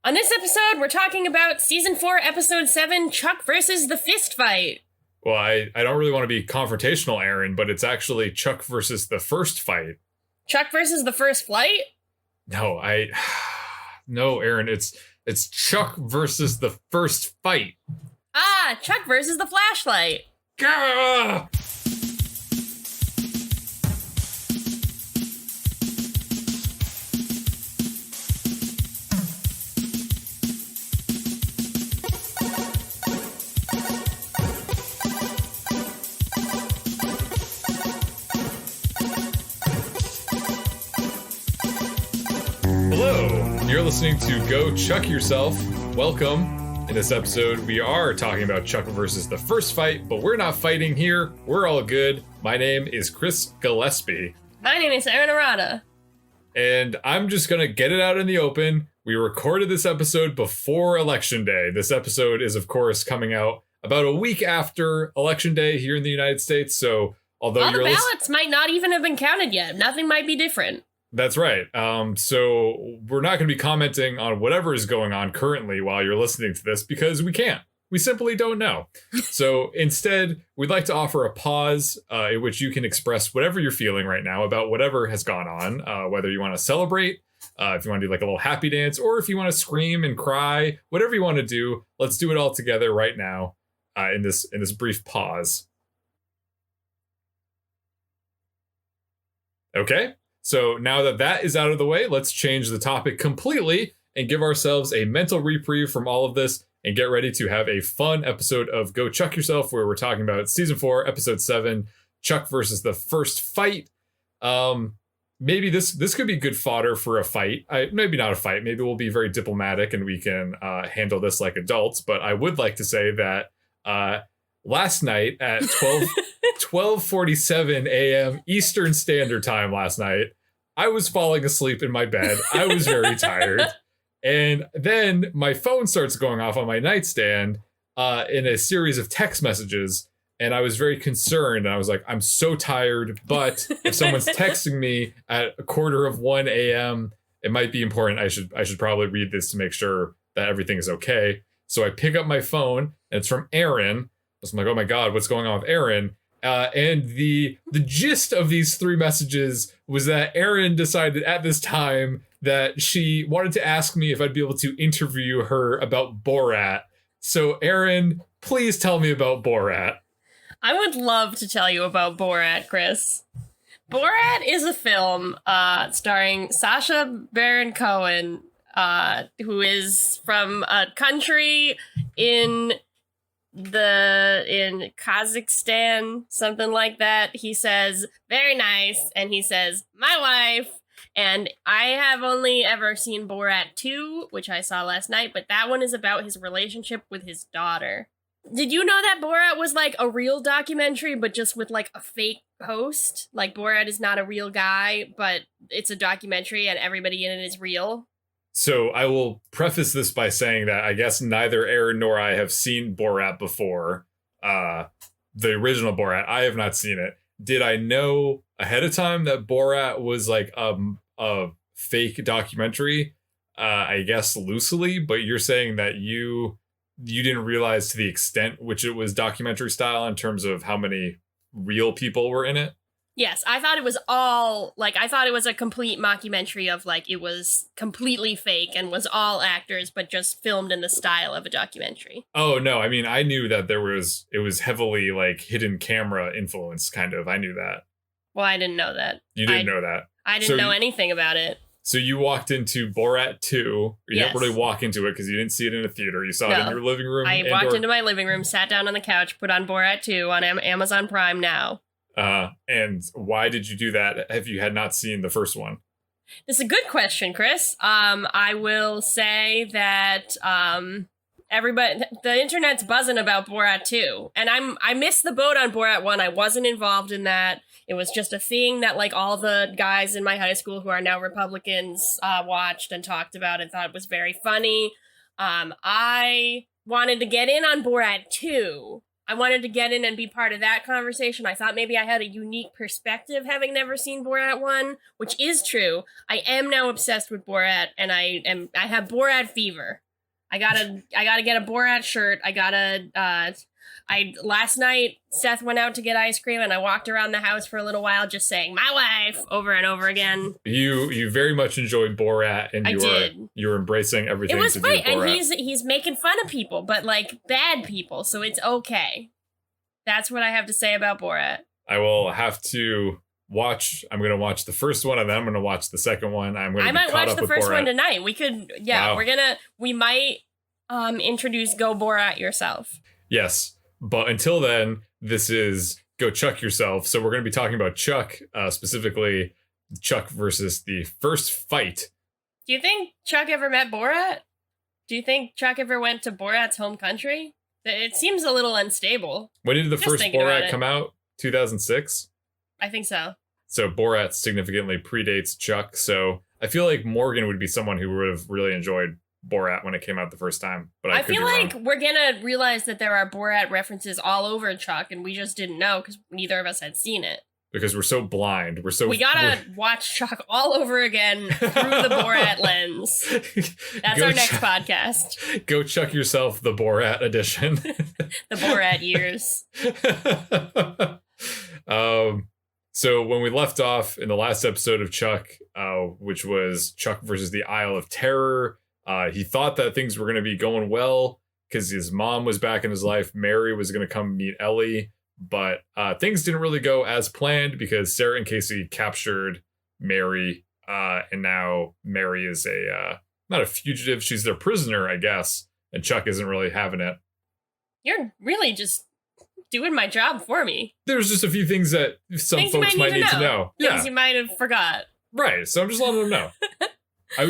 On this episode, we're talking about Season 4, Episode 7, Chuck versus the Fist Fight. Well, I don't really want to be confrontational, Aaron, but it's actually Chuck versus the First Fight. Chuck versus the First Flight? No, No, Aaron, it's Chuck versus the First Fight. Ah, Chuck versus the Flashlight. Gah! You're listening to Go Chuck Yourself. Welcome. In this episode, we are talking about Chuck versus the First Fight, but we're not fighting here. We're all good. My name is Chris Gillespie. My name is Erin REALLY. And I'm just going to get it out in the open. We recorded this episode before Election Day. This episode is, of course, coming out about a week after Election Day here in the United States. So, although all the ballots might not even have been counted yet. Nothing might be different. That's right. So we're not going to be commenting on whatever is going on currently while you're listening to this because we can't. We simply don't know. So instead, we'd like to offer a pause in which you can express whatever you're feeling right now about whatever has gone on, whether you want to celebrate, if you want to do like a little happy dance, or if you want to scream and cry, whatever you want to do. Let's do it all together right now in this brief pause. Okay. So now that is out of the way, let's change the topic completely and give ourselves a mental reprieve from all of this and get ready to have a fun episode of Go Chuck Yourself, where we're talking about Season 4, Episode 7, Chuck versus the First Fight. Maybe this could be good fodder for a fight. Maybe not a fight. Maybe we'll be very diplomatic and we can handle this like adults. But I would like to say that last night at 12:47 a.m. Eastern Standard Time last night, I was falling asleep in my bed. I was very tired. And then my phone starts going off on my nightstand in a series of text messages. And I was very concerned. And I was like, I'm so tired. But if someone's texting me at 1:45 a.m., it might be important. I should probably read this to make sure that everything is okay. So I pick up my phone and it's from Aaron. I'm like, oh my God, what's going on with Aaron? And the gist of these three messages was that Erin decided at this time that she wanted to ask me if I'd be able to interview her about Borat. So Erin, please tell me about Borat. I would love to tell you about Borat, Chris. Borat is a film starring Sacha Baron Cohen, who is from a country in Kazakhstan, something like that. He says, very nice, and he says, my wife. And I have only ever seen Borat 2, which I saw last night, but that one is about his relationship with his daughter. Did you know that Borat was like a real documentary, but just with like a fake host? Like Borat is not a real guy, but it's a documentary and everybody in it is real? So I will preface this by saying that I guess neither Aaron nor I have seen Borat before. The original Borat, I have not seen it. Did I know ahead of time that Borat was like a fake documentary? I guess loosely, but you're saying that you didn't realize to the extent which it was documentary style in terms of how many real people were in it? Yes, I thought it was all, like, I thought it was a complete mockumentary of, like, it was completely fake and was all actors, but just filmed in the style of a documentary. Oh, no, I mean, I knew that it was heavily, like, hidden camera influence, kind of. I knew that. Well, I didn't know that. You didn't know that. I didn't know anything about it. So you walked into Borat 2. You Yes. didn't really walk into it because you didn't see it in a theater. You saw it in your living room. I walked into my living room, sat down on the couch, put on Borat 2 on Amazon Prime now. And why did you do that if you had not seen the first one? This is a good question, Chris. I will say that everybody, the internet's buzzing about Borat 2, and I missed the boat on Borat 1. I wasn't involved in that. It was just a thing that like all the guys in my high school who are now Republicans watched and talked about and thought it was very funny. I wanted to get in on Borat 2. I wanted to get in and be part of that conversation. I thought maybe I had a unique perspective having never seen Borat 1, which is true. I am now obsessed with Borat, and I have Borat fever. I gotta get a Borat shirt. Last night, Seth went out to get ice cream, and I walked around the house for a little while just saying, my wife, over and over again. You very much enjoyed Borat, and you were embracing everything. It was to great, do with Borat. and he's making fun of people, but like bad people, so it's okay. That's what I have to say about Borat. I will have to watch. I'm going to watch the first one, and then I'm going to watch the second one. I might watch the first Borat. one tonight. We could, Wow. we might introduce Go Borat Yourself. Yes. But until then, this is Go Chuck Yourself. So we're going to be talking about Chuck, specifically Chuck versus the first fight. Do you think Chuck ever met Borat? Do you think Chuck ever went to Borat's home country? It seems a little unstable. When did the first Borat come out? 2006? I think so. So Borat significantly predates Chuck. So I feel like Morgan would be someone who would have really enjoyed Borat when it came out the first time, but I feel like we're gonna realize that there are Borat references all over Chuck, and we just didn't know because neither of us had seen it. Because we're so blind. We gotta watch Chuck all over again through the Borat lens. That's our next podcast. Go Chuck Yourself, the Borat edition. The Borat years. So when we left off in the last episode of Chuck, which was Chuck versus the Isle of Terror. He thought that things were going to be going well because his mom was back in his life. Mary was going to come meet Ellie, but things didn't really go as planned because Sarah and Casey captured Mary, and now Mary is not a fugitive. She's their prisoner, I guess, and Chuck isn't really having it. You're really just doing my job for me. There's just a few things that some folks might need to know. Things you might have forgot. Right, so I'm just letting them know. I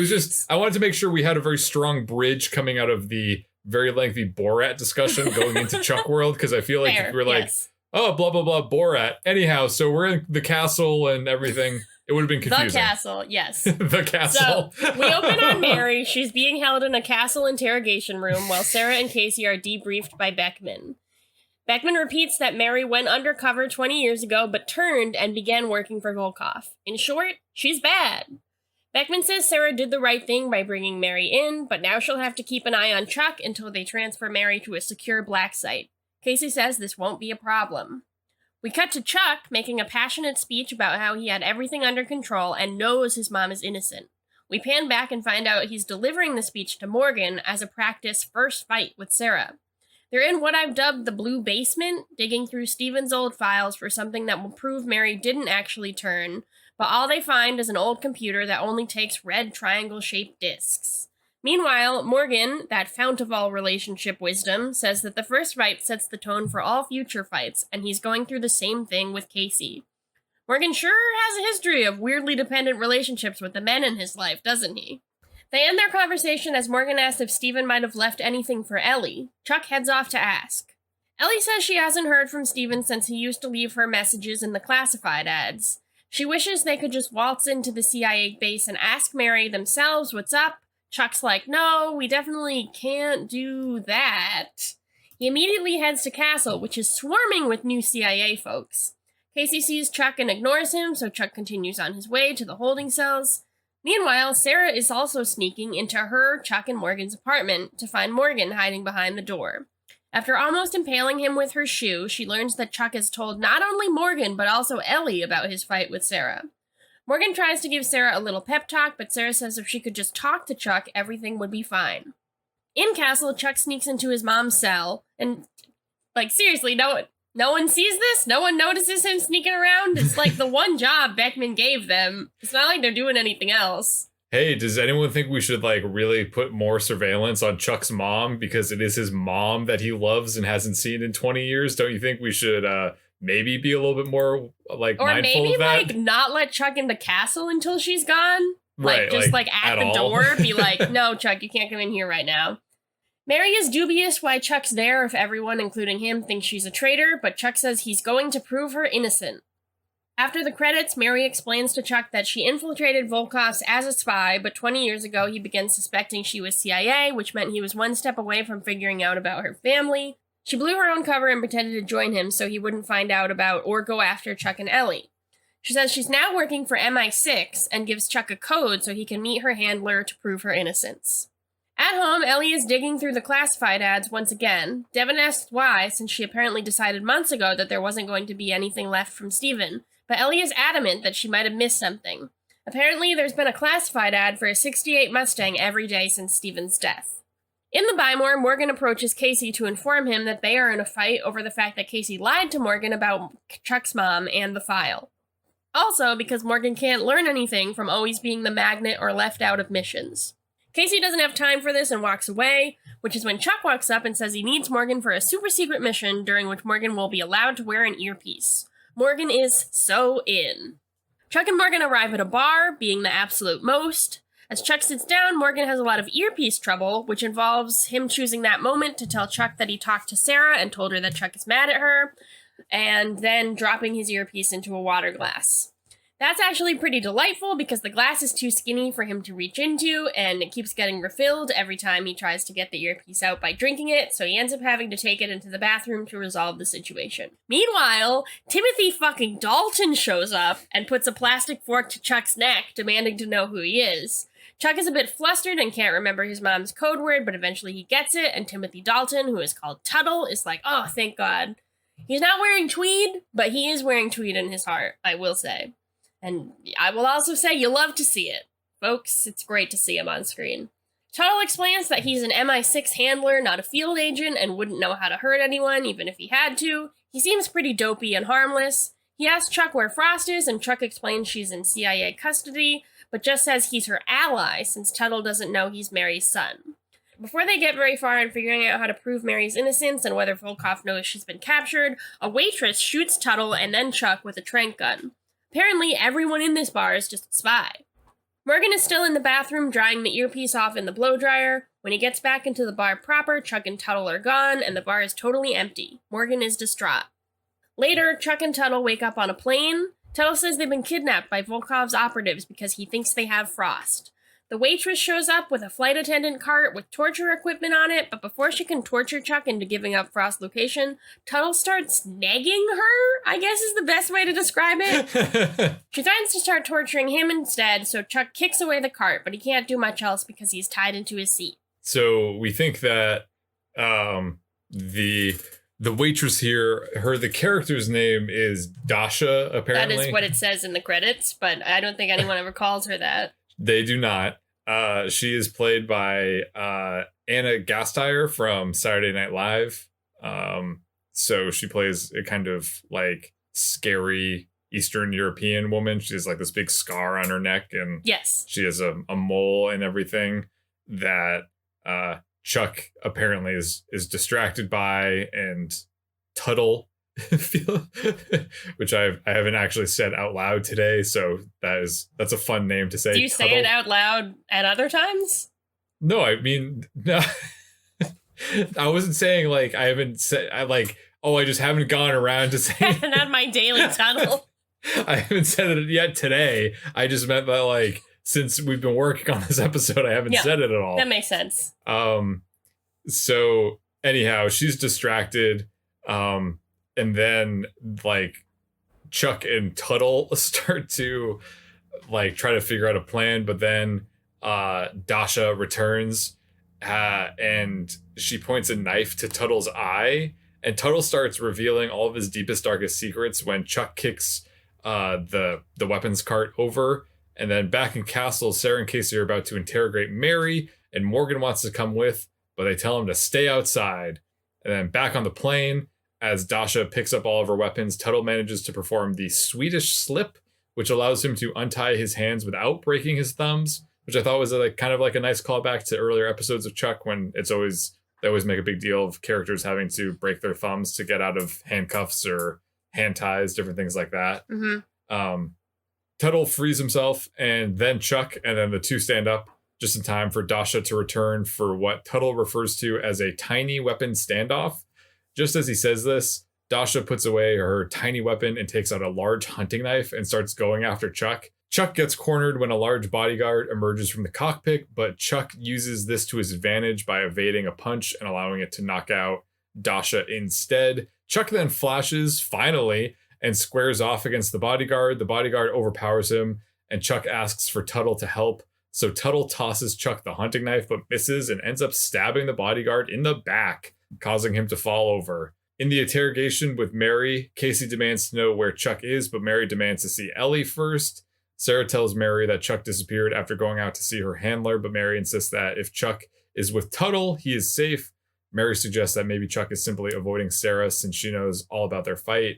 wanted to make sure we had a very strong bridge coming out of the very lengthy Borat discussion going into Chuck World, because I feel like if we're like, oh, blah, blah, blah, Borat. Anyhow, so we're in the castle and everything. It would have been confusing. The castle, yes. The castle. So we open on Mary. She's being held in a castle interrogation room while Sarah and Casey are debriefed by Beckman. Beckman repeats that Mary went undercover 20 years ago, but turned and began working for Volkov. In short, she's bad. Beckman says Sarah did the right thing by bringing Mary in, but now she'll have to keep an eye on Chuck until they transfer Mary to a secure black site. Casey says this won't be a problem. We cut to Chuck making a passionate speech about how he had everything under control and knows his mom is innocent. We pan back and find out he's delivering the speech to Morgan as a practice first fight with Sarah. They're in what I've dubbed the blue basement, digging through Steven's old files for something that will prove Mary didn't actually turn, but all they find is an old computer that only takes red triangle-shaped discs. Meanwhile, Morgan, that fount of all relationship wisdom, says that the first fight sets the tone for all future fights, and he's going through the same thing with Casey. Morgan sure has a history of weirdly dependent relationships with the men in his life, doesn't he? They end their conversation as Morgan asks if Steven might have left anything for Ellie. Chuck heads off to ask. Ellie says she hasn't heard from Steven since he used to leave her messages in the classified ads. She wishes they could just waltz into the CIA base and ask Mary themselves what's up. Chuck's like, no, we definitely can't do that. He immediately heads to Castle, which is swarming with new CIA folks. Casey sees Chuck and ignores him, so Chuck continues on his way to the holding cells. Meanwhile, Sarah is also sneaking into her, Chuck, and Morgan's apartment to find Morgan hiding behind the door. After almost impaling him with her shoe, she learns that Chuck has told not only Morgan, but also Ellie about his fight with Sarah. Morgan tries to give Sarah a little pep talk, but Sarah says if she could just talk to Chuck, everything would be fine. In Castle, Chuck sneaks into his mom's cell, and, seriously, no one sees this? No one notices him sneaking around? It's like the one job Beckman gave them. It's not like they're doing anything else. Hey, does anyone think we should, really put more surveillance on Chuck's mom because it is his mom that he loves and hasn't seen in 20 years? Don't you think we should, maybe be a little bit more, mindful of that? Or maybe, not let Chuck in the castle until she's gone? Right, at the door, be like, no, Chuck, you can't come in here right now. Mary is dubious why Chuck's there if everyone, including him, thinks she's a traitor, but Chuck says he's going to prove her innocent. After the credits, Mary explains to Chuck that she infiltrated Volkov's as a spy, but 20 years ago he began suspecting she was CIA, which meant he was one step away from figuring out about her family. She blew her own cover and pretended to join him so he wouldn't find out about or go after Chuck and Ellie. She says she's now working for MI6 and gives Chuck a code so he can meet her handler to prove her innocence. At home, Ellie is digging through the classified ads once again. Devin asks why, since she apparently decided months ago that there wasn't going to be anything left from Steven, but Ellie is adamant that she might have missed something. Apparently, there's been a classified ad for a 68 Mustang every day since Steven's death. In the Bymore, Morgan approaches Casey to inform him that they are in a fight over the fact that Casey lied to Morgan about Chuck's mom and the file. Also, because Morgan can't learn anything from always being the magnet or left out of missions. Casey doesn't have time for this and walks away, which is when Chuck walks up and says he needs Morgan for a super secret mission during which Morgan will be allowed to wear an earpiece. Morgan is so in. Chuck and Morgan arrive at a bar, being the absolute most. As Chuck sits down, Morgan has a lot of earpiece trouble, which involves him choosing that moment to tell Chuck that he talked to Sarah and told her that Chuck is mad at her, and then dropping his earpiece into a water glass. That's actually pretty delightful because the glass is too skinny for him to reach into, and it keeps getting refilled every time he tries to get the earpiece out by drinking it, so he ends up having to take it into the bathroom to resolve the situation. Meanwhile, Timothy fucking Dalton shows up and puts a plastic fork to Chuck's neck, demanding to know who he is. Chuck is a bit flustered and can't remember his mom's code word, but eventually he gets it, and Timothy Dalton, who is called Tuttle, is like, oh, thank God. He's not wearing tweed, but he is wearing tweed in his heart, I will say. And I will also say you love to see it. Folks, it's great to see him on screen. Tuttle explains that he's an MI6 handler, not a field agent, and wouldn't know how to hurt anyone, even if he had to. He seems pretty dopey and harmless. He asks Chuck where Frost is, and Chuck explains she's in CIA custody, but just says he's her ally, since Tuttle doesn't know he's Mary's son. Before they get very far in figuring out how to prove Mary's innocence and whether Volkov knows she's been captured, a waitress shoots Tuttle and then Chuck with a tranq gun. Apparently, everyone in this bar is just a spy. Morgan is still in the bathroom drying the earpiece off in the blow dryer. When he gets back into the bar proper, Chuck and Tuttle are gone, and the bar is totally empty. Morgan is distraught. Later, Chuck and Tuttle wake up on a plane. Tuttle says they've been kidnapped by Volkov's operatives because he thinks they have Frost. The waitress shows up with a flight attendant cart with torture equipment on it, but before she can torture Chuck into giving up Frost's location, Tuttle starts nagging her, I guess is the best way to describe it. She threatens to start torturing him instead, so Chuck kicks away the cart, but he can't do much else because he's tied into his seat. So we think that the waitress here, the character's name is Dasha, apparently. That is what it says in the credits, but I don't think anyone ever calls her that. They do not. She is played by Anna Gasteyer from Saturday Night Live. So she plays a kind of like scary Eastern European woman. She has like this big scar on her neck, and yes, she has a mole and everything that Chuck apparently is distracted by, and Tuttle which I haven't actually said out loud today, so that's a fun name to say. Do you Tuttle. say it out loud at other times? No, I mean, no. I wasn't saying like I haven't said, I just haven't gone around to say not my daily Tuttle. I haven't said it yet today. I just meant that like since we've been working on this episode, I haven't said it at all. That makes sense. So anyhow, she's distracted. And then, like, Chuck and Tuttle start to, like, try to figure out a plan. But then Dasha returns and she points a knife to Tuttle's eye. And Tuttle starts revealing all of his deepest, darkest secrets when Chuck kicks the weapons cart over. And then back in Castle, Sarah and Casey are about to interrogate Mary. And Morgan wants to come with, but they tell him to stay outside. And then back on the plane, as Dasha picks up all of her weapons, Tuttle manages to perform the Swedish slip, which allows him to untie his hands without breaking his thumbs, which I thought was kind of like a nice callback to earlier episodes of Chuck when they always make a big deal of characters having to break their thumbs to get out of handcuffs or hand ties, different things like that. Mm-hmm. Tuttle frees himself, and then Chuck, and then the two stand up just in time for Dasha to return for what Tuttle refers to as a tiny weapon standoff. Just as he says this, Dasha puts away her tiny weapon and takes out a large hunting knife and starts going after Chuck. Chuck gets cornered when a large bodyguard emerges from the cockpit, but Chuck uses this to his advantage by evading a punch and allowing it to knock out Dasha instead. Chuck then flashes, finally, and squares off against the bodyguard. The bodyguard overpowers him, and Chuck asks for Tuttle to help. So Tuttle tosses Chuck the hunting knife, but misses and ends up stabbing the bodyguard in the back, causing him to fall over. In the interrogation with Mary, Casey demands to know where Chuck is, but Mary demands to see Ellie first. Sarah tells Mary that Chuck disappeared after going out to see her handler, but Mary insists that if Chuck is with Tuttle, he is safe. Mary suggests that maybe Chuck is simply avoiding Sarah since she knows all about their fight.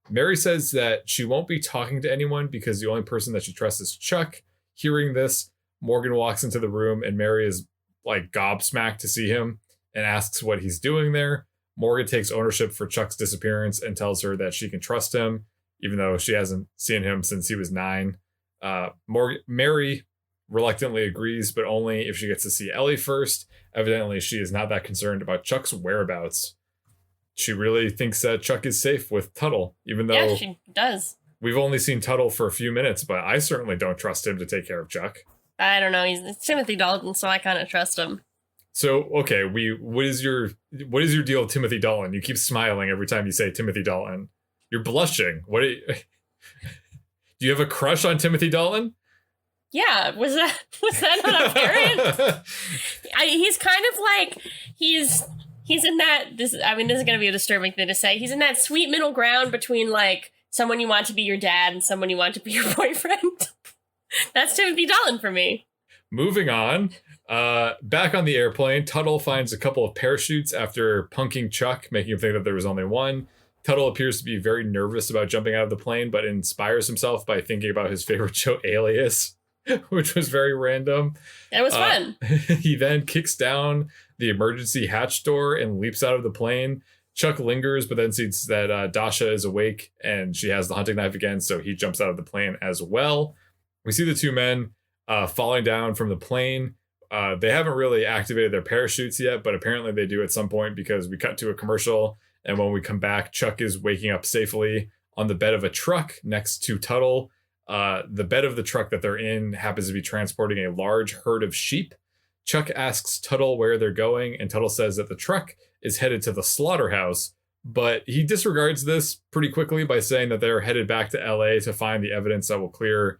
Mary says that she won't be talking to anyone because the only person that she trusts is Chuck. Hearing this, Morgan walks into the room and Mary is like gobsmacked to see him and asks what he's doing there. Morgan takes ownership for Chuck's disappearance and tells her that she can trust him, even though she hasn't seen him since he was 9. Mary reluctantly agrees, but only if she gets to see Ellie first. Evidently, she is not that concerned about Chuck's whereabouts. She really thinks that Chuck is safe with Tuttle, even though Yeah, she does. We've only seen Tuttle for a few minutes, but I certainly don't trust him to take care of Chuck. I don't know. It's Timothy Dalton, so I kind of trust him. So, okay, what is your deal with Timothy Dalton? You keep smiling every time you say Timothy Dalton. You're blushing. Do you have a crush on Timothy Dalton? Yeah, was that not apparent? He's kind of like he's in that this is going to be a disturbing thing to say. He's in that sweet middle ground between like someone you want to be your dad and someone you want to be your boyfriend. That's Timothy Dalton for me. Moving on. Back on the airplane, Tuttle finds a couple of parachutes after punking Chuck, making him think that there was only one. Tuttle appears to be very nervous about jumping out of the plane, but inspires himself by thinking about his favorite show, Alias, which was very random. It was fun. He then kicks down the emergency hatch door and leaps out of the plane. Chuck lingers, but then sees that Dasha is awake and she has the hunting knife again, so he jumps out of the plane as well. We see the two men falling down from the plane. They haven't really activated their parachutes yet, but apparently they do at some point because we cut to a commercial, and when we come back, Chuck is waking up safely on the bed of a truck next to Tuttle. The bed of the truck that they're in happens to be transporting a large herd of sheep. Chuck asks Tuttle where they're going, and Tuttle says that the truck is headed to the slaughterhouse, but he disregards this pretty quickly by saying that they're headed back to LA to find the evidence that will clear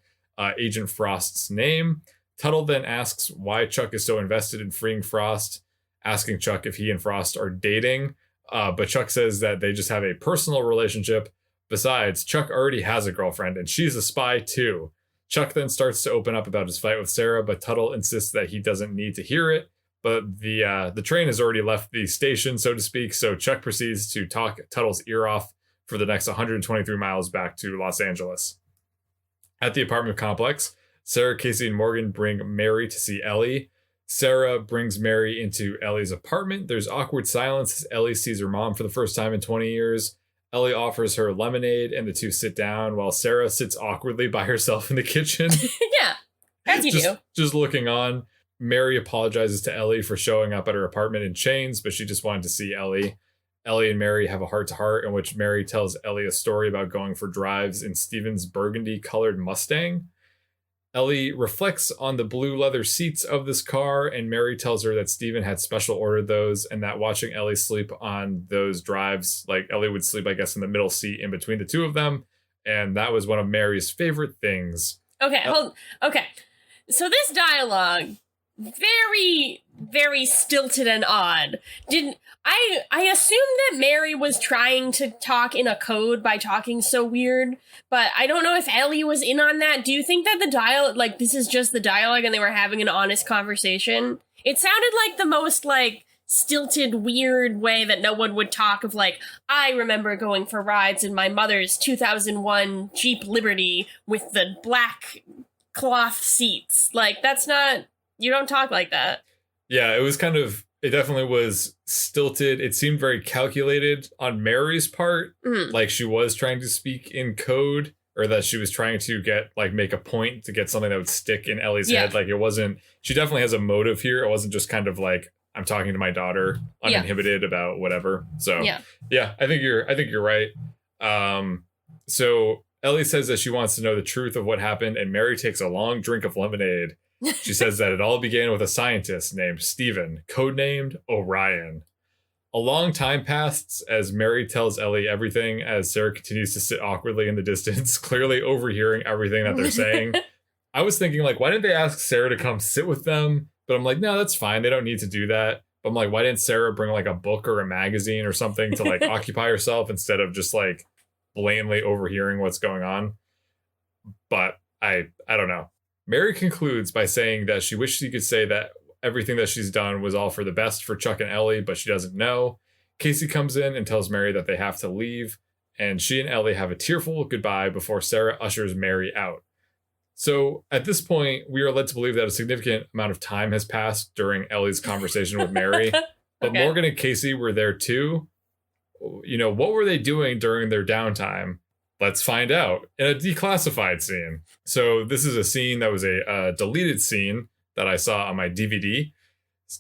Agent Frost's name. Tuttle then asks why Chuck is so invested in freeing Frost, asking Chuck if he and Frost are dating, but Chuck says that they just have a personal relationship. Besides, Chuck already has a girlfriend, and she's a spy too. Chuck then starts to open up about his fight with Sarah, but Tuttle insists that he doesn't need to hear it. But the train has already left the station, so to speak, so Chuck proceeds to talk Tuttle's ear off for the next 123 miles back to Los Angeles. At the apartment complex, Sarah, Casey, and Morgan bring Mary to see Ellie. Sarah brings Mary into Ellie's apartment. There's awkward silence as Ellie sees her mom for the first time in 20 years. Ellie offers her lemonade, and the two sit down while Sarah sits awkwardly by herself in the kitchen. Yeah, as you do. Just looking on. Mary apologizes to Ellie for showing up at her apartment in chains, but she just wanted to see Ellie. Ellie and Mary have a heart-to-heart in which Mary tells Ellie a story about going for drives in Steven's burgundy-colored Mustang. Ellie reflects on the blue leather seats of this car, and Mary tells her that Steven had special ordered those, and that watching Ellie sleep on those drives, like Ellie would sleep, I guess, in the middle seat in between the two of them, and that was one of Mary's favorite things. Okay, okay. So this dialogue, very, very stilted and odd. I assumed that Mary was trying to talk in a code by talking so weird, but I don't know if Ellie was in on that. Do you think that the dialogue, like, this is just the dialogue and they were having an honest conversation? It sounded like the most, like, stilted, weird way that no one would talk of, like, I remember going for rides in my mother's 2001 Jeep Liberty with the black cloth seats. Like, that's not, you don't talk like that. Yeah, it definitely was stilted. It seemed very calculated on Mary's part. Like she was trying to speak in code, or that she was trying to make a point to get something that would stick in Ellie's head. Like it wasn't, she definitely has a motive here. It wasn't just kind of like, I'm talking to my daughter uninhibited about whatever. So yeah, I think you're right. So Ellie says that she wants to know the truth of what happened, and Mary takes a long drink of lemonade. She says that it all began with a scientist named Steven, codenamed Orion. A long time passes as Mary tells Ellie everything as Sarah continues to sit awkwardly in the distance, clearly overhearing everything that they're saying. I was thinking, like, why didn't they ask Sarah to come sit with them? But I'm like, no, that's fine. They don't need to do that. But I'm like, why didn't Sarah bring like a book or a magazine or something to like occupy herself instead of just like blatantly overhearing what's going on? But I don't know. Mary concludes by saying that she wishes she could say that everything that she's done was all for the best for Chuck and Ellie, but she doesn't know. Casey comes in and tells Mary that they have to leave, and she and Ellie have a tearful goodbye before Sarah ushers Mary out. So at this point, we are led to believe that a significant amount of time has passed during Ellie's conversation with Mary. But okay. Morgan and Casey were there too. You know, what were they doing during their downtime? Let's find out in a declassified scene. So this is a scene that was a deleted scene that I saw on my DVD.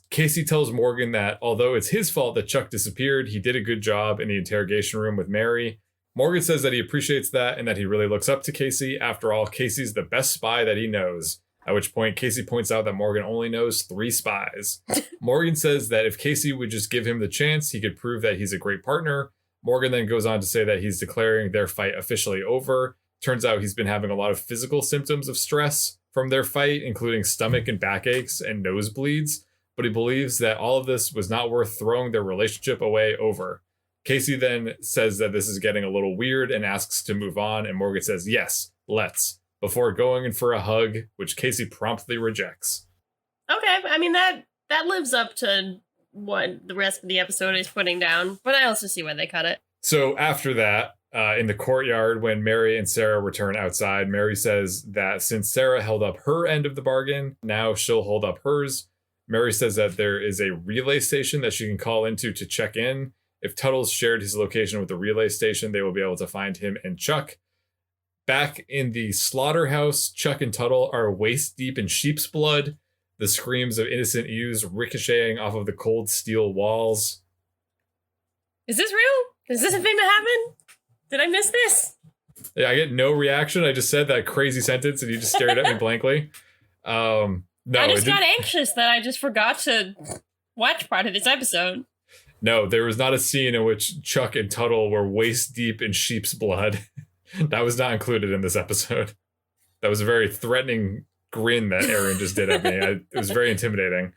Casey tells Morgan that although it's his fault that Chuck disappeared, he did a good job in the interrogation room with Mary. Morgan says that he appreciates that and that he really looks up to Casey. After all, Casey's the best spy that he knows. At which point, Casey points out that Morgan only knows 3 spies. Morgan says that if Casey would just give him the chance, he could prove that he's a great partner. Morgan then goes on to say that he's declaring their fight officially over. Turns out he's been having a lot of physical symptoms of stress from their fight, including stomach and backaches and nosebleeds. But he believes that all of this was not worth throwing their relationship away over. Casey then says that this is getting a little weird and asks to move on, and Morgan says, yes, let's, before going in for a hug, which Casey promptly rejects. Okay, I mean, that lives up to what the rest of the episode is putting down, but I also see why they cut it. So after that, in the courtyard, when Mary and Sarah return outside, Mary says that since Sarah held up her end of the bargain, now she'll hold up hers. Mary says that there is a relay station that she can call into to check in. If Tuttle's shared his location with the relay station, they will be able to find him and Chuck. Back in the slaughterhouse, Chuck and Tuttle are waist deep in sheep's blood, the screams of innocent ewes ricocheting off of the cold steel walls. Is this real? Is this a thing that happened? Did I miss this? Yeah, I get no reaction. I just said that crazy sentence and you just stared at me blankly. No, I just got anxious that I just forgot to watch part of this episode. No, there was not a scene in which Chuck and Tuttle were waist deep in sheep's blood. That was not included in this episode. That was a very threatening grin that Erin just did at me. It was very intimidating.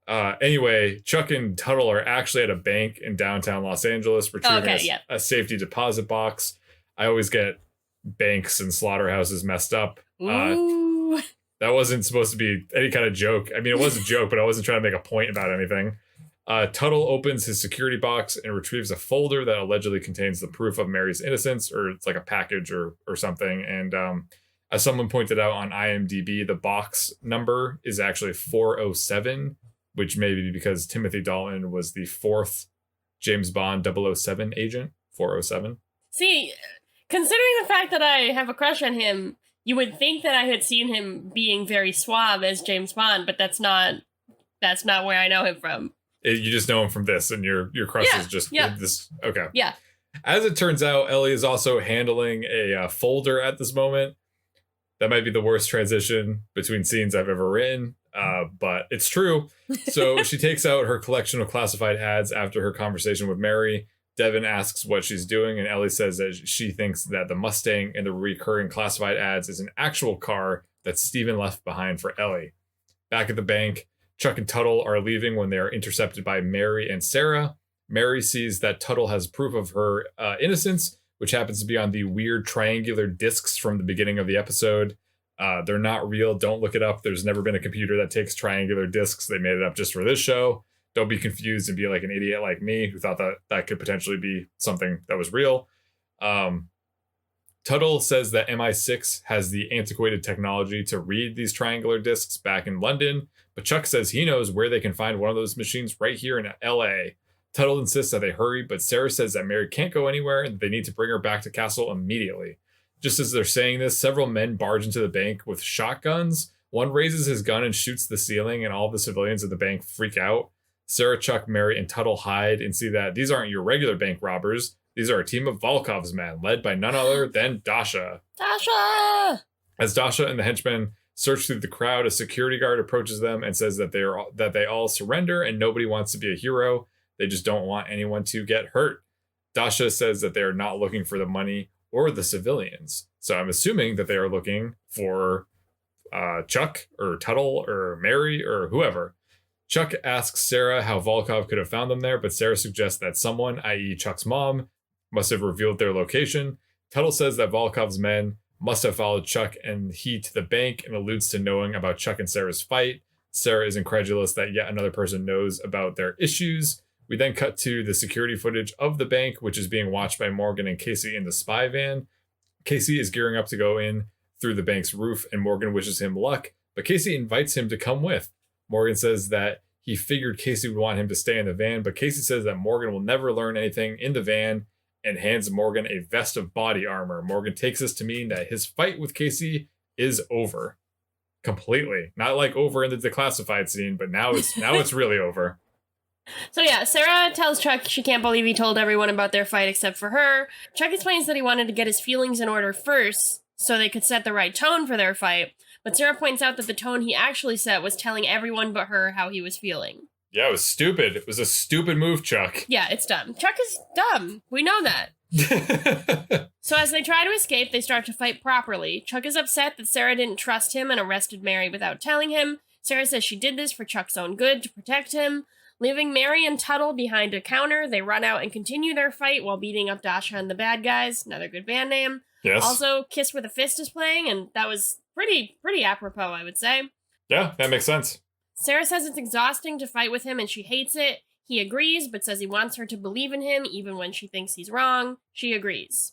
Anyway, Chuck and Tuttle are actually at a bank in downtown Los Angeles retrieving a safety deposit box. I always get banks and slaughterhouses messed up. Ooh. That wasn't supposed to be any kind of joke. I mean, it was a joke, but I wasn't trying to make a point about anything. Tuttle opens his security box and retrieves a folder that allegedly contains the proof of Mary's innocence, or it's like a package or something. And as someone pointed out on IMDb, the box number is actually 407, which may be because Timothy Dalton was the 4th James Bond 007 agent. 407. See, considering the fact that I have a crush on him, you would think that I had seen him being very suave as James Bond, but that's not where I know him from. You just know him from this, and your crush is just this. Okay. Yeah. As it turns out, Ellie is also handling a folder at this moment. That might be the worst transition between scenes I've ever written, but it's true. So she takes out her collection of classified ads after her conversation with Mary. Devin asks what she's doing, and Ellie says that she thinks that the Mustang in the recurring classified ads is an actual car that Steven left behind for Ellie. Back at the bank, Chuck and Tuttle are leaving when they are intercepted by Mary and Sarah. Mary sees that Tuttle has proof of her innocence, which happens to be on the weird triangular discs from the beginning of the episode. They're not real. Don't look it up. There's never been a computer that takes triangular discs. They made it up just for this show. Don't be confused and be like an idiot like me who thought that that could potentially be something that was real. Tuttle says that MI6 has the antiquated technology to read these triangular discs back in London, but Chuck says he knows where they can find one of those machines right here in LA. Tuttle insists that they hurry, but Sarah says that Mary can't go anywhere and they need to bring her back to Castle immediately. Just as they're saying this, several men barge into the bank with shotguns. One raises his gun and shoots the ceiling, and all the civilians at the bank freak out. Sarah, Chuck, Mary, and Tuttle hide and see that these aren't your regular bank robbers. These are a team of Volkov's men, led by none other than Dasha. Dasha! As Dasha and the henchmen search through the crowd, a security guard approaches them and says that they all surrender and nobody wants to be a hero. They just don't want anyone to get hurt. Dasha says that they are not looking for the money or the civilians. So I'm assuming that they are looking for Chuck or Tuttle or Mary or whoever. Chuck asks Sarah how Volkov could have found them there, but Sarah suggests that someone, i.e. Chuck's mom, must have revealed their location. Tuttle says that Volkov's men must have followed Chuck and he to the bank and alludes to knowing about Chuck and Sarah's fight. Sarah is incredulous that yet another person knows about their issues. We then cut to the security footage of the bank, which is being watched by Morgan and Casey in the spy van. Casey is gearing up to go in through the bank's roof, and Morgan wishes him luck, but Casey invites him to come with. Morgan says that he figured Casey would want him to stay in the van, but Casey says that Morgan will never learn anything in the van and hands Morgan a vest of body armor. Morgan takes this to mean that his fight with Casey is over. Completely. Not like over in the declassified scene, but now it's really over. So yeah, Sarah tells Chuck she can't believe he told everyone about their fight except for her. Chuck explains that he wanted to get his feelings in order first so they could set the right tone for their fight, but Sarah points out that the tone he actually set was telling everyone but her how he was feeling. Yeah, it was stupid. It was a stupid move, Chuck. Yeah, it's dumb. Chuck is dumb. We know that. So as they try to escape, they start to fight properly. Chuck is upset that Sarah didn't trust him and arrested Mary without telling him. Sarah says she did this for Chuck's own good, to protect him. Leaving Mary and Tuttle behind a counter, they run out and continue their fight while beating up Dasha and the bad guys. Another good band name. Yes. Also, Kiss with a Fist is playing, and that was pretty apropos, I would say. Yeah, that makes sense. Sarah says it's exhausting to fight with him and she hates it. He agrees, but says he wants her to believe in him even when she thinks he's wrong. She agrees.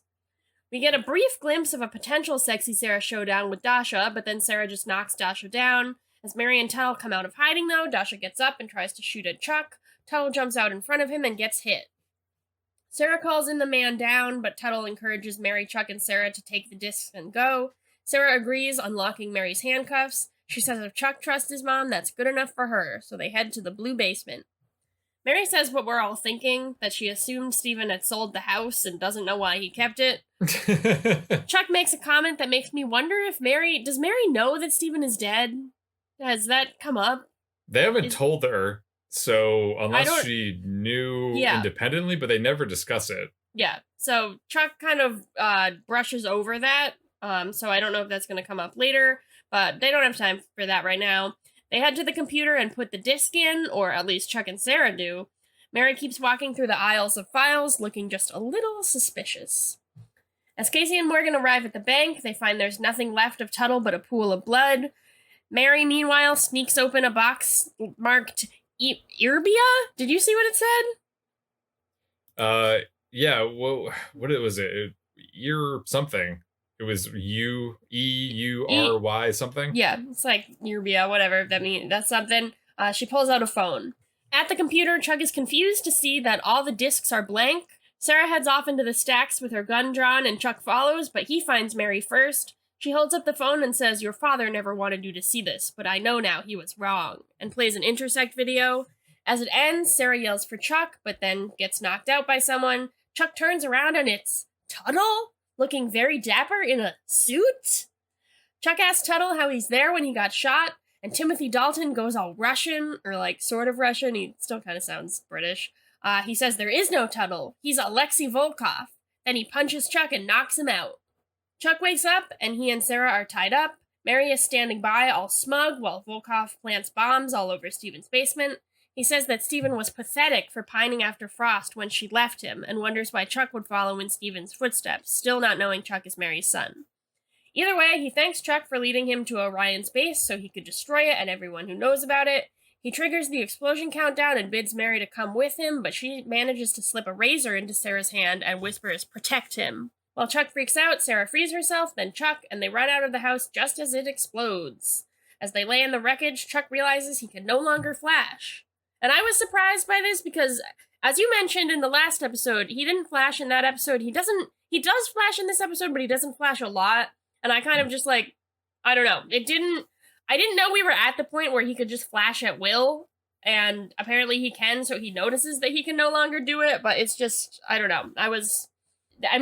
We get a brief glimpse of a potential sexy Sarah showdown with Dasha, but then Sarah just knocks Dasha down. As Mary and Tuttle come out of hiding, though, Dasha gets up and tries to shoot at Chuck. Tuttle jumps out in front of him and gets hit. Sarah calls in the man down, but Tuttle encourages Mary, Chuck, and Sarah to take the discs and go. Sarah agrees, unlocking Mary's handcuffs. She says if Chuck trusts his mom, that's good enough for her, so they head to the blue basement. Mary says what we're all thinking, that she assumed Stephen had sold the house and doesn't know why he kept it. Chuck makes a comment that makes me wonder if does Mary know that Stephen is dead? Has that come up? They haven't told her, so unless she knew independently, but they never discuss it. Yeah, so Chuck kind of brushes over that, so I don't know if that's going to come up later, but they don't have time for that right now. They head to the computer and put the disc in, or at least Chuck and Sarah do. Mary keeps walking through the aisles of files, looking just a little suspicious. As Casey and Morgan arrive at the bank, they find there's nothing left of Tuttle but a pool of blood. Mary, meanwhile, sneaks open a box marked Irbia? Did you see what it said? Yeah, well, what was it? Ear something. It was EURY something? Yeah, it's like Irbia, whatever that means. That's something. She pulls out a phone. At the computer, Chuck is confused to see that all the discs are blank. Sarah heads off into the stacks with her gun drawn, and Chuck follows, but he finds Mary first. She holds up the phone and says, "Your father never wanted you to see this, but I know now he was wrong," and plays an Intersect video. As it ends, Sarah yells for Chuck, but then gets knocked out by someone. Chuck turns around and it's Tuttle, looking very dapper in a suit. Chuck asks Tuttle how he's there when he got shot, and Timothy Dalton goes all Russian, or like sort of Russian. He still kind of sounds British. He says there is no Tuttle. He's Alexei Volkov. Then he punches Chuck and knocks him out. Chuck wakes up, and he and Sarah are tied up. Mary is standing by, all smug, while Volkov plants bombs all over Stephen's basement. He says that Stephen was pathetic for pining after Frost when she left him, and wonders why Chuck would follow in Stephen's footsteps, still not knowing Chuck is Mary's son. Either way, he thanks Chuck for leading him to Orion's base so he could destroy it and everyone who knows about it. He triggers the explosion countdown and bids Mary to come with him, but she manages to slip a razor into Sarah's hand and whispers, "Protect him." While Chuck freaks out, Sarah frees herself, then Chuck, and they run out of the house just as it explodes. As they lay in the wreckage, Chuck realizes he can no longer flash. And I was surprised by this because, as you mentioned in the last episode, he didn't flash in that episode. He does flash in this episode, but he doesn't flash a lot. And I kind of just I don't know. I didn't know we were at the point where he could just flash at will. And apparently he can, so he notices that he can no longer do it. But it's just, I don't know.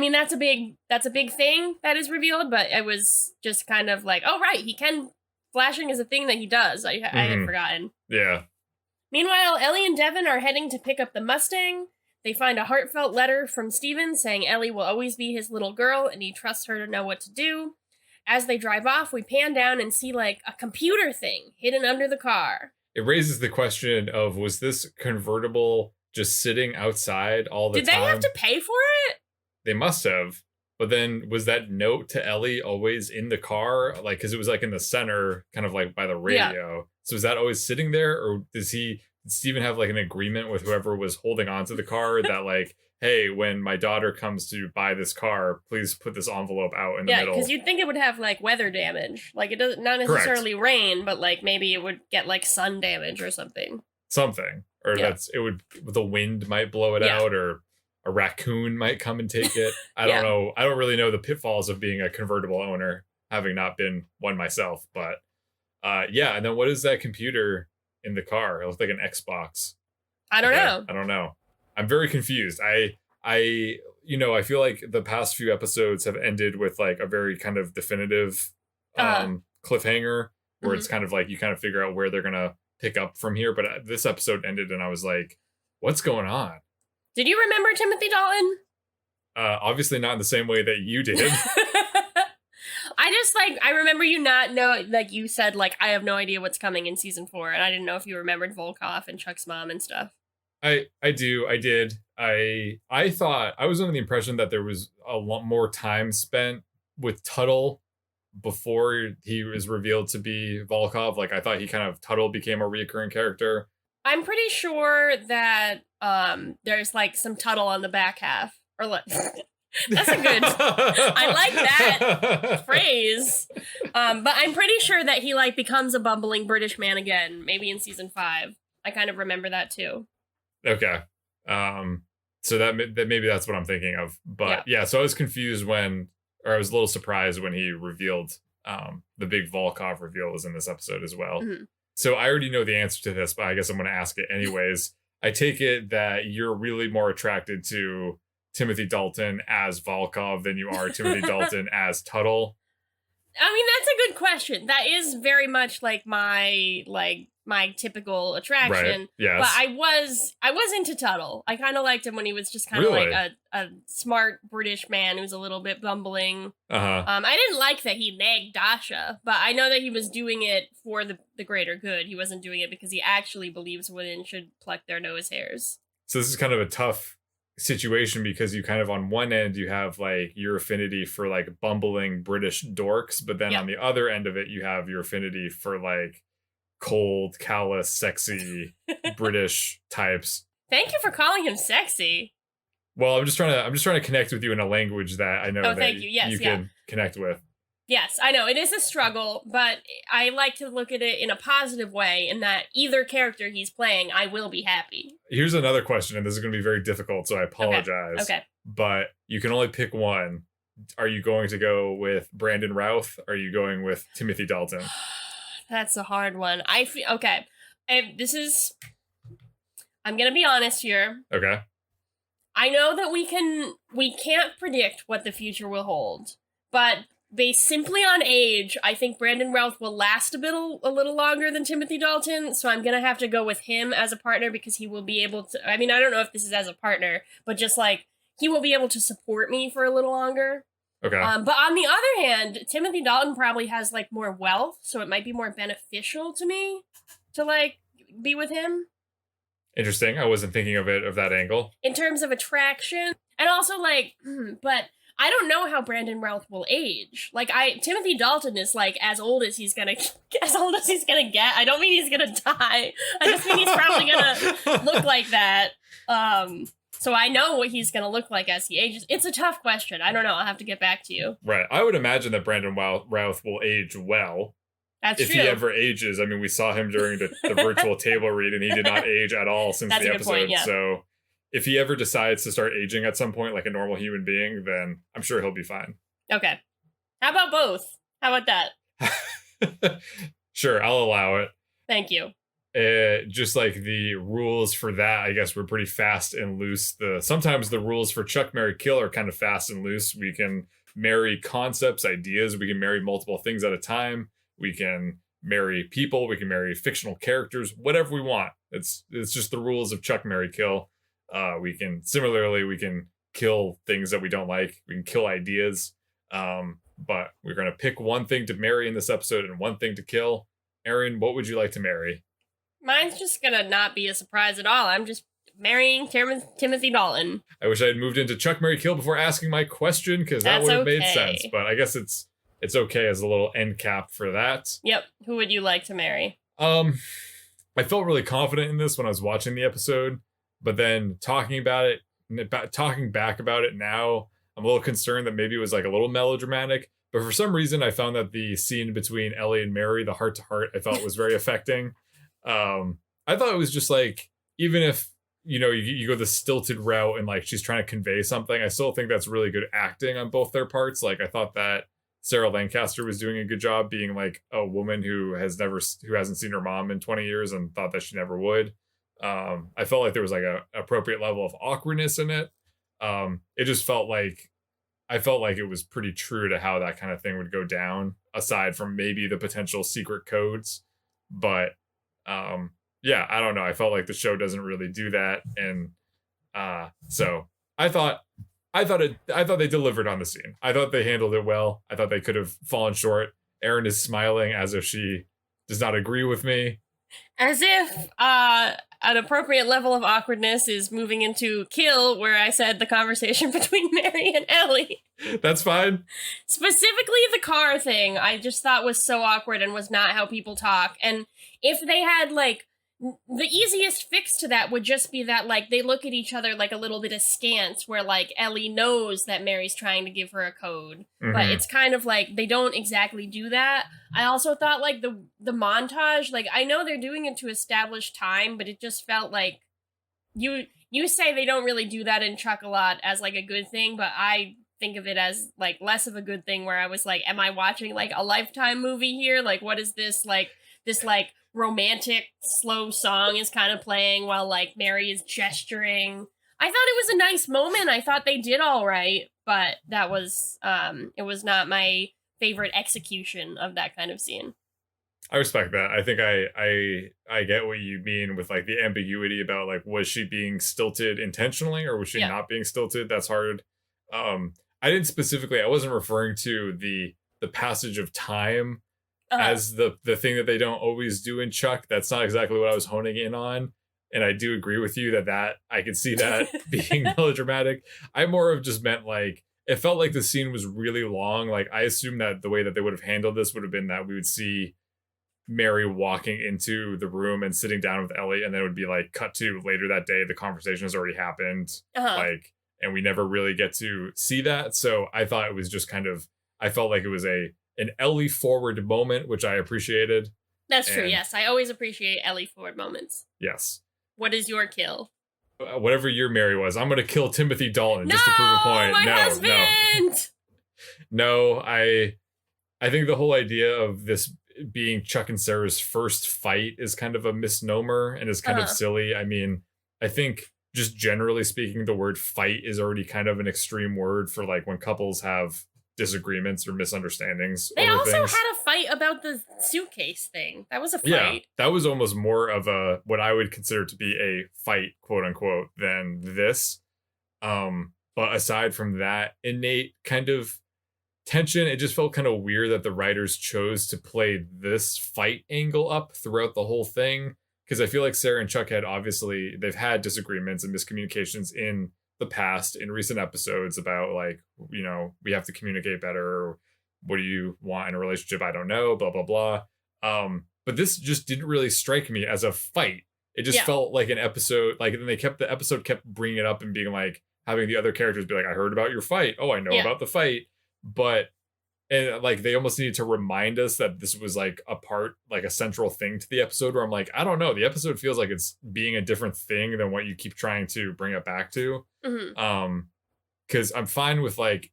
That's a big thing that is revealed, but it was just kind of like, oh, right, flashing is a thing that he does. I had forgotten. Yeah. Meanwhile, Ellie and Devin are heading to pick up the Mustang. They find a heartfelt letter from Steven saying Ellie will always be his little girl and he trusts her to know what to do. As they drive off, we pan down and see like a computer thing hidden under the car. It raises the question of, was this convertible just sitting outside all the time? Did they have to pay for it? They must have. But then was that note to Ellie always in the car? Like, because it was like in the center, kind of like by the radio. Yeah. So is that always sitting there? Or did Steven have like an agreement with whoever was holding onto the car that like, hey, when my daughter comes to buy this car, please put this envelope out in the middle? Yeah, because you'd think it would have like weather damage. Like it doesn't, not necessarily rain, but like maybe it would get like sun damage or something. Or the wind might blow it out, or a raccoon might come and take it. I don't know. I don't really know the pitfalls of being a convertible owner, having not been one myself. But and then what is that computer in the car? It looks like an Xbox. I don't know. I'm very confused. I feel like the past few episodes have ended with like a very kind of definitive cliffhanger where it's kind of like you kind of figure out where they're gonna pick up from here. But this episode ended and I was like, what's going on? Did you remember Timothy Dalton? Obviously not in the same way that you did. I remember you not know, like you said, like, I have no idea what's coming in season 4. And I didn't know if you remembered Volkov and Chuck's mom and stuff. I did. I thought, I was under the impression that there was a lot more time spent with Tuttle before he was revealed to be Volkov. Like, I thought Tuttle became a reoccurring character. I'm pretty sure that there's like some Tuttle on the back half. Or like, that's a good, I like that phrase. But I'm pretty sure that he like becomes a bumbling British man again, maybe in season 5. I kind of remember that too. Okay. So that maybe that's what I'm thinking of. But so I was confused I was a little surprised when he revealed the big Volkov reveal was in this episode as well. Mm-hmm. So I already know the answer to this, but I guess I'm going to ask it anyways. I take it that you're really more attracted to Timothy Dalton as Volkov than you are Timothy Dalton as Tuttle. I mean, that's a good question. That is very much like my typical attraction. Right. Yes. But I was into Tuttle. I kind of liked him when he was just kind of like a smart British man who's a little bit bumbling. Uh-huh. I didn't like that he nagged Dasha, but I know that he was doing it for the greater good. He wasn't doing it because he actually believes women should pluck their nose hairs. So this is kind of a tough situation because you kind of on one end you have like your affinity for like bumbling British dorks, but then on the other end of it you have your affinity for like cold, callous, sexy British types. Thank you for calling him sexy. Well, I'm just trying to connect with you in a language that I know that you can connect with. Yes, I know. It is a struggle, but I like to look at it in a positive way in that either character he's playing, I will be happy. Here's another question, and this is going to be very difficult, so I apologize. Okay. But you can only pick one. Are you going to go with Brandon Routh? Or are you going with Timothy Dalton? That's a hard one. Okay. I'm going to be honest here. Okay. I know that we can't predict what the future will hold, but based simply on age, I think Brandon Routh will last a little longer than Timothy Dalton, so I'm going to have to go with him as a partner because he will be able to, I mean, I don't know if this is as a partner, but just like, he will be able to support me for a little longer. Okay. But on the other hand, Timothy Dalton probably has like more wealth, so it might be more beneficial to me to like be with him. Interesting. I wasn't thinking of it of that angle. In terms of attraction, and also like, but I don't know how Brandon Routh will age. Like Timothy Dalton is like as old as he's gonna get. I don't mean he's gonna die. I just mean he's probably gonna look like that. So I know what he's gonna look like as he ages. It's a tough question. I don't know. I'll have to get back to you. Right. I would imagine that Brandon Routh will age well. That's true. If he ever ages. I mean, we saw him during the virtual table read, and he did not age at all since the episode. Point, yeah. So if he ever decides to start aging at some point like a normal human being, then I'm sure he'll be fine. Okay. How about both? How about that? Sure, I'll allow it. Thank you. Just like the rules for that, I guess we're pretty fast and loose. Sometimes the rules for Chuck, Marry, Kill are kind of fast and loose. We can marry concepts, ideas. We can marry multiple things at a time. We can marry people, we can marry fictional characters, whatever we want. It's just the rules of Chuck, Marry, Kill. We can kill things that we don't like. We can kill ideas. But we're gonna pick one thing to marry in this episode and one thing to kill. Erin, what would you like to marry? Mine's just gonna not be a surprise at all. I'm just marrying Timothy Dalton. I wish I had moved into Chuck, Marry, Kill before asking my question, because that would have made sense. But I guess it's okay as a little end cap for that. Yep. Who would you like to marry? I felt really confident in this when I was watching the episode, but then talking back about it now, I'm a little concerned that maybe it was like a little melodramatic. But for some reason, I found that the scene between Ellie and Mary, the heart-to-heart, I felt was very affecting. I thought it was just like, even if, you go the stilted route and like she's trying to convey something, I still think that's really good acting on both their parts. Like, I thought that Sarah Lancaster was doing a good job being like a woman who hasn't seen her mom in 20 years and thought that she never would. I felt like there was like a appropriate level of awkwardness in it. It just felt like, I felt like it was pretty true to how that kind of thing would go down, aside from maybe the potential secret codes. But yeah, I don't know. I felt like the show doesn't really do that. And so I thought they delivered on the scene. I thought they handled it well. I thought they could have fallen short. Erin is smiling as if she does not agree with me. As if an appropriate level of awkwardness is moving into Kill, where I said the conversation between Mary and Ellie. That's fine. Specifically the car thing, I just thought was so awkward and was not how people talk. And if they had, like, the easiest fix to that would just be that, like, they look at each other like a little bit askance, where, like, Ellie knows that Mary's trying to give her a code. Mm-hmm. But it's kind of like, they don't exactly do that. I also thought, like, the montage, like, I know they're doing it to establish time, but it just felt like, you say they don't really do that in Chuck a lot as, like, a good thing, but I think of it as, like, less of a good thing, where I was like, am I watching, like, a Lifetime movie here? Like, what is this, like, romantic slow song is kind of playing while like Mary is gesturing. I thought it was a nice moment. I thought they did all right, but that was it was not my favorite execution of that kind of scene. I respect that. I think I get what you mean with like the ambiguity about like, was she being stilted intentionally or was she not being stilted? That's hard. I wasn't referring to the passage of time as the thing that they don't always do in Chuck. That's not exactly what I was honing in on. And I do agree with you that I could see that being melodramatic. I more of just meant like, it felt like the scene was really long. Like, I assumed that the way that they would have handled this would have been that we would see Mary walking into the room and sitting down with Ellie, and then it would be like cut to later that day. The conversation has already happened. Like, and we never really get to see that. So I thought it was just kind of, I felt like it was an Ellie forward moment, which I appreciated. That's true, yes. I always appreciate Ellie forward moments. Yes. What is your kill? Whatever your Mary was, I'm going to kill Timothy Dalton just to prove a point. My husband! No, I think the whole idea of this being Chuck and Sarah's first fight is kind of a misnomer and is kind of silly. I mean, I think just generally speaking, the word fight is already kind of an extreme word for like when couples have disagreements or misunderstandings. They also had a fight about the suitcase thing. That was a fight. Yeah, that was almost more of a what I would consider to be a fight, quote unquote, than this. But aside from that innate kind of tension, it just felt kind of weird that the writers chose to play this fight angle up throughout the whole thing. Because I feel like Sarah and Chuck they've had disagreements and miscommunications in the past in recent episodes about like, you know, we have to communicate better, or what do you want in a relationship? I don't know, blah blah blah. But this just didn't really strike me as a fight. It just felt like an episode, like, then the episode kept bringing it up and being like, having the other characters be like, I heard about your fight, oh, I know about the fight. And like, they almost needed to remind us that this was like a part, like a central thing to the episode, where I'm like, I don't know, the episode feels like it's being a different thing than what you keep trying to bring it back to. Because I'm fine with like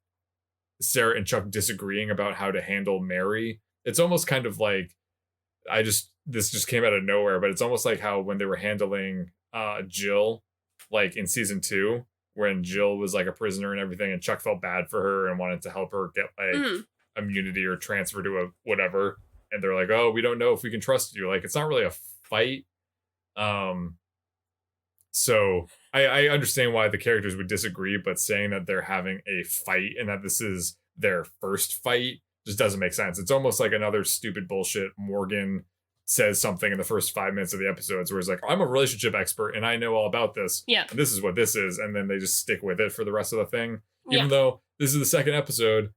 Sarah and Chuck disagreeing about how to handle Mary. It's almost kind of like, this just came out of nowhere, but it's almost like how when they were handling Jill, like in season 2, when Jill was like a prisoner and everything, and Chuck felt bad for her and wanted to help her get like immunity or transfer to a whatever. and they're like, oh, we don't know if we can trust you. Like, it's not really a fight. So I understand why the characters would disagree, but saying that they're having a fight and that this is their first fight just doesn't make sense. It's almost like another stupid bullshit. Morgan says something in the first 5 minutes of the episodes where he's like, I'm a relationship expert and I know all about this. Yeah. And this is what this is. And then they just stick with it for the rest of the thing. Yeah. Even though this is the second episode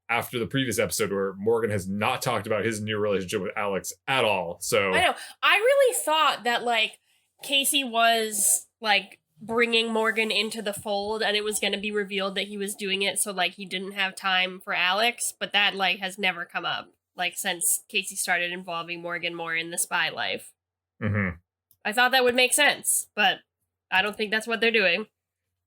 after the previous episode where Morgan has not talked about his new relationship with Alex at all. So I know. I really thought that, like, Casey was, like, bringing Morgan into the fold, and it was going to be revealed that he was doing it so, like, he didn't have time for Alex, but that, like, has never come up, like, since Casey started involving Morgan more in the spy life. Mm-hmm. I thought that would make sense, but I don't think that's what they're doing.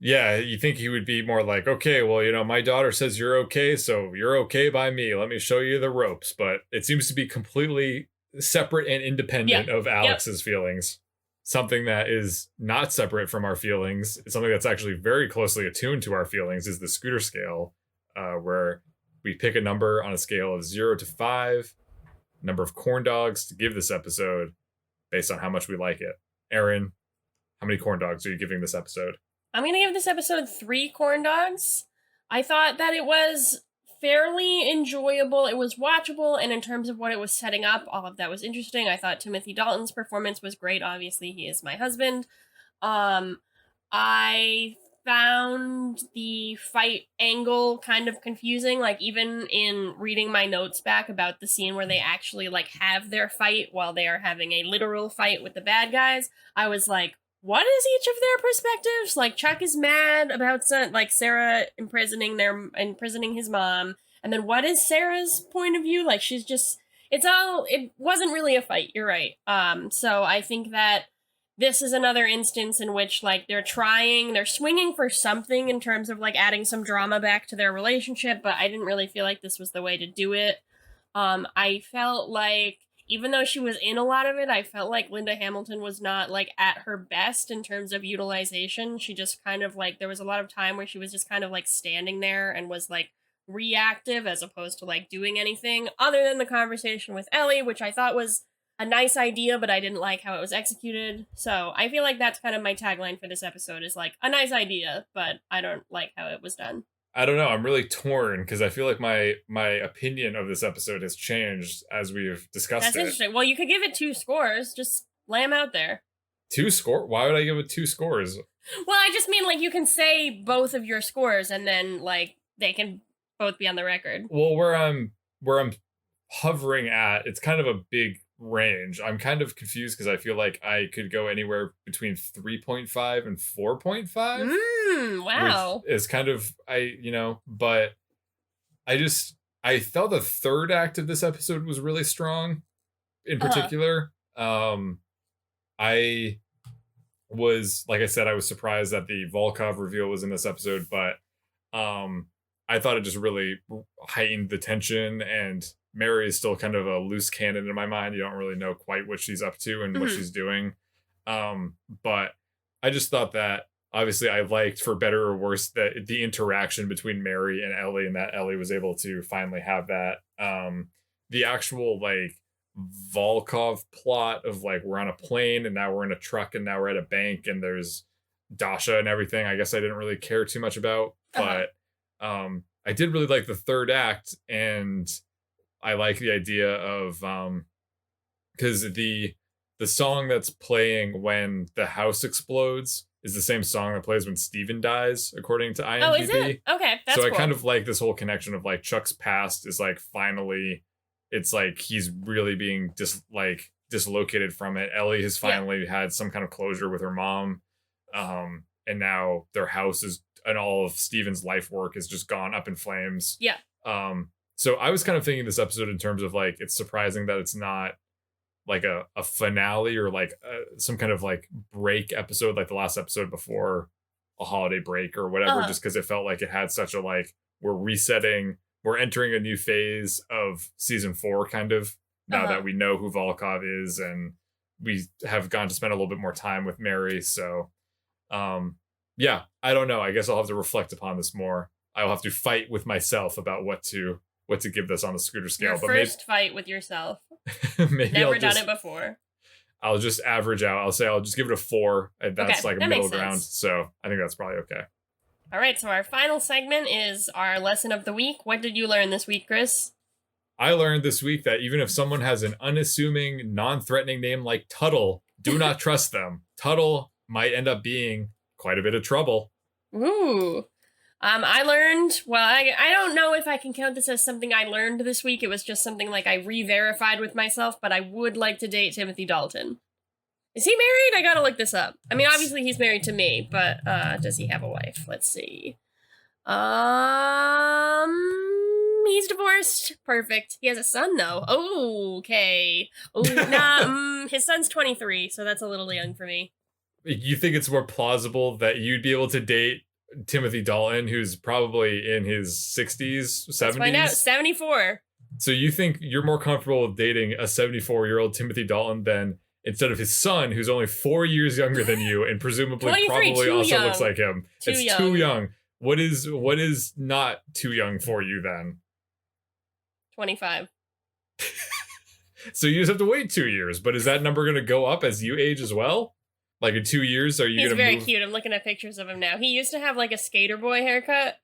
Yeah, you think he would be more like, okay, well, you know, my daughter says you're okay, so you're okay by me. Let me show you the ropes. But it seems to be completely separate and independent of Alex's feelings. Something that is not separate from our feelings, something that's actually very closely attuned to our feelings, is the Scooter scale, where we pick a number on a scale of 0 to 5, number of corn dogs to give this episode based on how much we like it. Erin, how many corn dogs are you giving this episode? I'm going to give this episode 3 corn dogs. I thought that it was fairly enjoyable. It was watchable, and in terms of what it was setting up, all of that was interesting. I thought Timothy Dalton's performance was great. Obviously, he is my husband. I found the fight angle kind of confusing. Like, even in reading my notes back about the scene where they actually, like, have their fight while they are having a literal fight with the bad guys, I was like, what is each of their perspectives? Like, Chuck is mad about like Sarah imprisoning his mom, and then what is Sarah's point of view? Like, she's just, it wasn't really a fight. You're right. So I think that this is another instance in which, like, they're swinging for something in terms of, like, adding some drama back to their relationship, but I didn't really feel like this was the way to do it. I felt like, even though she was in a lot of it, I felt like Linda Hamilton was not, like, at her best in terms of utilization. She just kind of, like, there was a lot of time where she was just kind of, like, standing there and was, like, reactive as opposed to, like, doing anything other than the conversation with Ellie, which I thought was a nice idea, but I didn't like how it was executed. So I feel like that's kind of my tagline for this episode, is, like, a nice idea, but I don't like how it was done. I don't know. I'm really torn because I feel like my opinion of this episode has changed as we've discussed That's interesting. Well, you could give it 2 scores. Just lay them out there. 2 score? Why would I give it 2 scores? Well, I just mean, like, you can say both of your scores and then, like, they can both be on the record. Well, where I'm hovering at, it's kind of a big range. I'm kind of confused because I feel like I could go anywhere between 3.5 and 4.5. Wow. Which is kind of, but I felt the third act of this episode was really strong in particular. I was, like I said, I was surprised that the Volkov reveal was in this episode, but I thought it just really heightened the tension, and Mary is still kind of a loose cannon in my mind. You don't really know quite what she's up to and what she's doing. But I just thought that, obviously, I liked, for better or worse, that the interaction between Mary and Ellie, and that Ellie was able to finally have that. The actual, like, Volkov plot of, like, we're on a plane and now we're in a truck and now we're at a bank and there's Dasha and everything, I guess I didn't really care too much about. But I did really like the third act, and I like the idea of because the song that's playing when the house explodes is the same song that plays when Steven dies, according to IMDb. Oh, is it? Okay, that's so cool. I kind of like this whole connection of, like, Chuck's past is, like, finally, it's like he's really being dislocated from it. Ellie has finally had some kind of closure with her mom, and now their house is, and all of Steven's life work is just gone up in flames. Yeah. So I was kind of thinking this episode in terms of, like, it's surprising that it's not like a finale or like some kind of, like, break episode like the last episode before a holiday break or whatever, just because it felt like it had such a, like, we're resetting, we're entering a new phase of season 4 kind of, now that we know who Volkov is and we have gone to spend a little bit more time with Mary. So yeah, I don't know. I guess I'll have to reflect upon this more. I'll have to fight with myself about what to what to give this on the scooter scale. Your first fight with yourself. Maybe Never done it before. I'll just average out. I'll just give it a 4. And that's like a middle ground. So I think that's probably okay. All right. So our final segment is our lesson of the week. What did you learn this week, Chris? I learned this week that even if someone has an unassuming, non-threatening name like Tuttle, do not trust them. Tuttle might end up being quite a bit of trouble. Ooh. I learned, well, I don't know if I can count this as something I learned this week. It was just something like I re-verified with myself, but I would like to date Timothy Dalton. Is he married? I gotta look this up. I mean, obviously he's married to me, but does he have a wife? Let's see. He's divorced. Perfect. He has a son, though. Oh, okay. Oh, nah, his son's 23, so that's a little young for me. You think it's more plausible that you'd be able to date Timothy Dalton, who's probably in his 60s, 70s? Let's find out. 74. So you think you're more comfortable with dating a 74-year-old Timothy Dalton than instead of his son, who's only 4 years younger than you and presumably probably also young. Looks like him. It's too young. What is not too young for you then? 25. So you just have to wait 2 years, but is that number going to go up as you age as well? Like in 2 years, are you going to He's very cute. I'm looking at pictures of him now. He used to have like a skater boy haircut.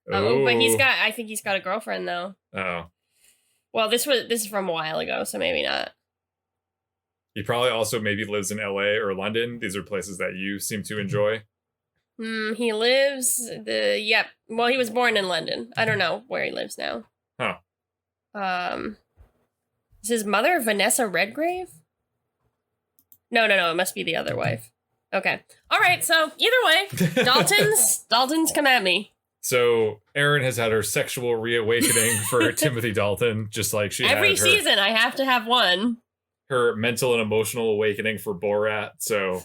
But I think he's got a girlfriend though. Oh. Well, this is from a while ago, so maybe not. He probably also maybe lives in LA or London. These are places that you seem to enjoy. He lives well, he was born in London. I don't know where he lives now. Huh. Is his mother Vanessa Redgrave? No, it must be the other wife. Okay. All right, so either way, Dalton's come at me. So Erin has had her sexual reawakening for Timothy Dalton, just like she every season. I have to have one. Her mental and emotional awakening for Borat. So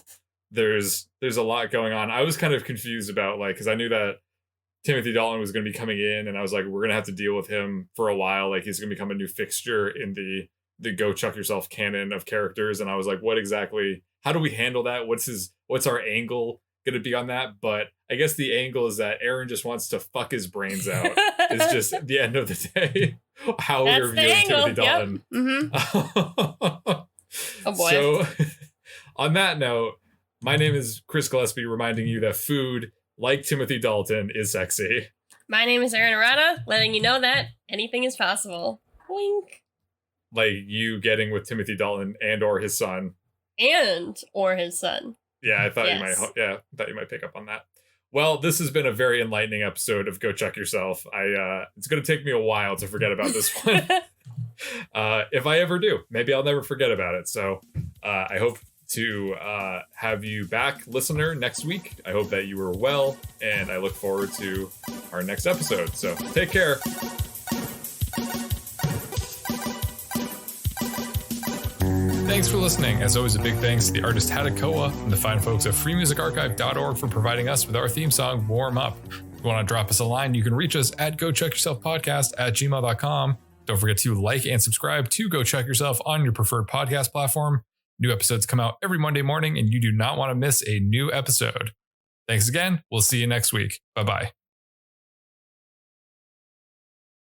there's a lot going on. I was kind of confused about because I knew that Timothy Dalton was going to be coming in, and I was like, we're going to have to deal with him for a while. Like he's going to become a new fixture in the Go Chuck Yourself canon of characters. And I was like, how do we handle that? What's our angle going to be on that? But I guess the angle is that Erin just wants to fuck his brains out. It's just at the end of the day, how we're viewing Timothy Dalton. Yep. Mm-hmm. Oh boy. So on that note, my name is Chris Gillespie, reminding you that food, like Timothy Dalton, is sexy. My name is Erin Arata, letting you know that anything is possible. Wink. Like you getting with Timothy Dalton and or his son. Or his son. Yeah, I thought you might pick up on that. Well, this has been a very enlightening episode of Go Chuck Yourself. It's going to take me a while to forget about this one. If I ever do, maybe I'll never forget about it. So I hope to have you back, listener, next week. I hope that you were well, and I look forward to our next episode. So take care. Thanks for listening. As always, a big thanks to the artist Hadakoa and the fine folks at freemusicarchive.org for providing us with our theme song, Warm Up. If you want to drop us a line, you can reach us at GoChuckYourselfPodcast@gmail.com. Don't forget to like and subscribe to Go Chuck Yourself on your preferred podcast platform. New episodes come out every Monday morning, and you do not want to miss a new episode. Thanks again. We'll see you next week. Bye-bye.